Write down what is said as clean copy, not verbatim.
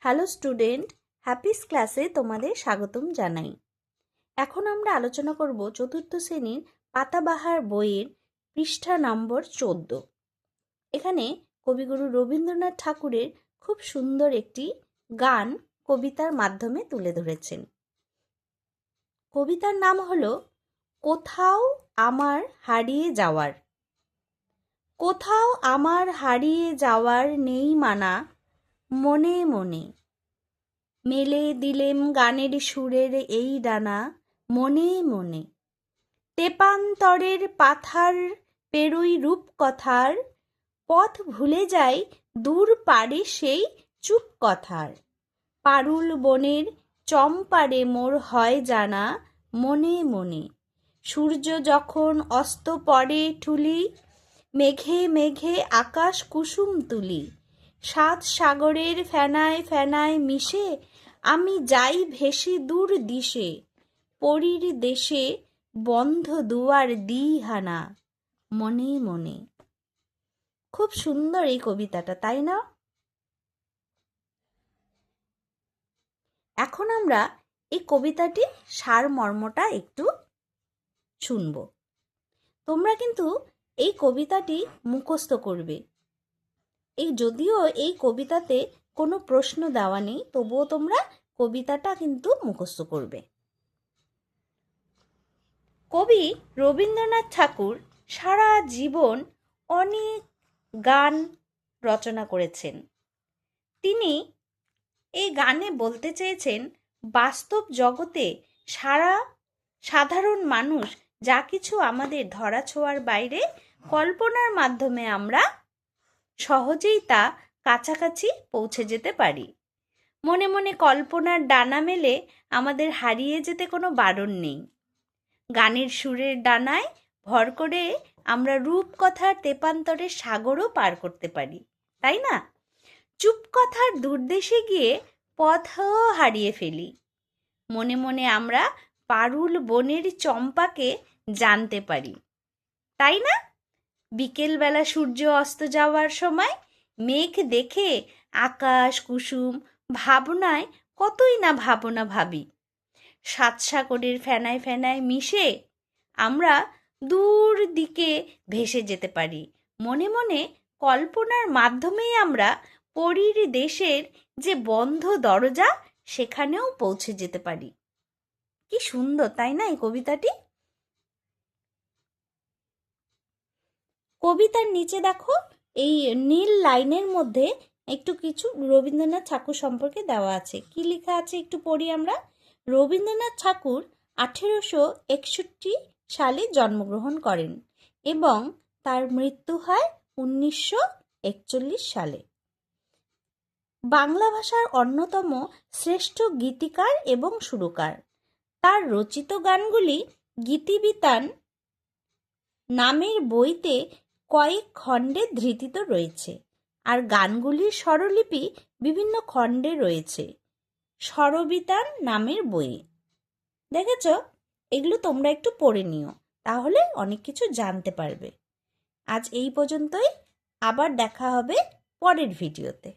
Hello student, Happy's ক্লাসে তোমাদের স্বাগতম জানাই। এখন আমরা আলোচনা করব চতুর্থ শ্রেণীর পাতাবাহার বইয়ের পৃষ্ঠা নম্বর 14। এখানে কবিগুরু রবীন্দ্রনাথ ঠাকুরের খুব সুন্দর একটি গান কবিতার মাধ্যমে তুলে ধরেছেন। কবিতার নাম হলো কোথাও আমার হারিয়ে যাওয়ার। কোথাও আমার হারিয়ে যাওয়ার নেই মানা, মনে মনে মেলে দিলেম গানের সুরের এই ডানা, মনে মনে তেপান্তরের পাথার পেরুই রূপকথার, পথ ভুলে যাই দূর পারে সেই চুপ কথার। পারুল বনের চম্পারে মোর হয় জানা, মনে মনে সূর্য যখন অস্ত পড়ে ঠুলি, মেঘে মেঘে আকাশ কুসুম তুলি। সাত সাগরের ফেনায় ফেনায় মিশে আমি যাই ভেসে দূর দিশে, পরীর দেশে বন্ধ দুয়ার দিহানা, মনে মনে। খুব সুন্দর এই কবিতাটা, তাই না? এখন আমরা এই কবিতাটির সারমর্মটা একটু শুনব। তোমরা কিন্তু এই কবিতাটি মুখস্থ করবে। যদিও এই কবিতাতে কোনো প্রশ্ন দেওয়া নেই, তবুও তোমরা কবিতাটা কিন্তু মুখস্থ করবে। কবি রবীন্দ্রনাথ ঠাকুর সারা জীবন অনেক গান রচনা করেছেন। তিনি এই গানে বলতে চেয়েছেন, বাস্তব জগতে সাধারণ মানুষ যা কিছু আমাদের ধরাছোঁয়ার বাইরে, কল্পনার মাধ্যমে আমরা সহজেই তা কাছাকাছি পৌঁছে যেতে পারি। মনে মনে কল্পনার ডানা মেলে আমাদের হারিয়ে যেতে কোনো বারণ নেই। গানের সুরের ডানায় ভর করে আমরা রূপকথার তেপান্তরের সাগরও পার করতে পারি, তাই না? চুপকথার দূরদেশে গিয়ে পথও হারিয়ে ফেলি। মনে মনে আমরা পারুল বনের চম্পাকে জানতে পারি, তাই না? বিকেলবেলা সূর্য অস্ত যাওয়ার সময় মেঘ দেখে আকাশ কুসুম ভাবনায় কতই না ভাবনা ভাবি। সাত সাগরের ফেনায় ফেনায় মিশে আমরা দূর দিকে ভেসে যেতে পারি। মনে মনে কল্পনার মাধ্যমেই আমরা পরীর দেশের যে বন্ধ দরজা, সেখানেও পৌঁছে যেতে পারি। কি সুন্দর, তাই না এই কবিতাটি? কবিতার নিচে দেখো, এই নীল লাইনের মধ্যে একটু কিছু রবীন্দ্রনাথ ঠাকুর সম্পর্কে দেওয়া আছে। কি লেখা আছে একটু পড়ি আমরা। রবীন্দ্রনাথ ঠাকুর 1861 সালে জন্মগ্রহণ করেন এবং তার মৃত্যু হয় 1941 সালে। বাংলা ভাষার অন্যতম শ্রেষ্ঠ গীতিকার এবং সুরকার। তার রচিত গানগুলি গীতিবিতান নামের বইতে কয়েক খণ্ডে ধৃতিত রয়েছে, আর গানগুলির স্বরলিপি বিভিন্ন খণ্ডে রয়েছে স্বরবিতান নামের বইয়ে। দেখেছ? এগুলো তোমরা একটু পড়ে নিও, তাহলে অনেক কিছু জানতে পারবে। আজ এই পর্যন্তই, আবার দেখা হবে পরের ভিডিওতে।